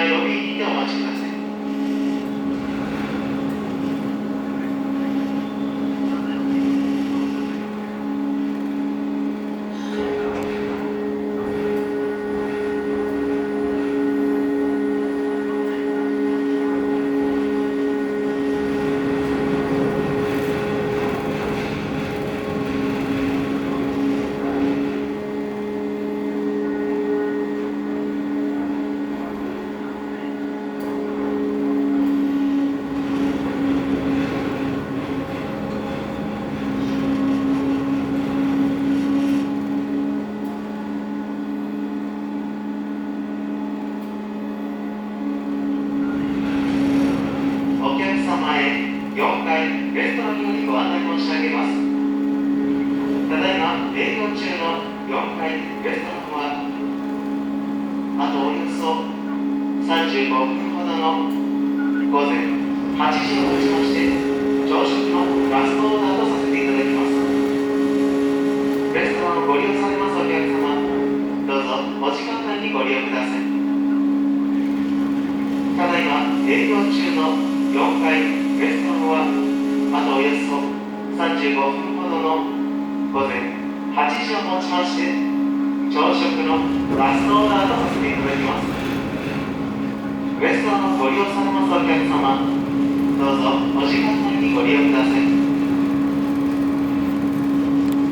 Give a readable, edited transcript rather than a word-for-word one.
前ロビーにてお待ちください。4階レストランよりご案内申し上げます。ただいま営業中の4階レストランはあとおよそ35分ほどの午前8時をもちまして朝食のラストオーダーとさせていただきます。レストランをご利用されますお客様、どうぞお時間内にご利用ください。ただいま営業中の4階レストランはあとおよそ35分ほどの午前8時をもちまして朝食のラストオーダーとさせていただきます。レストランをご利用されますお客様、どうぞお時間内にご利用ください。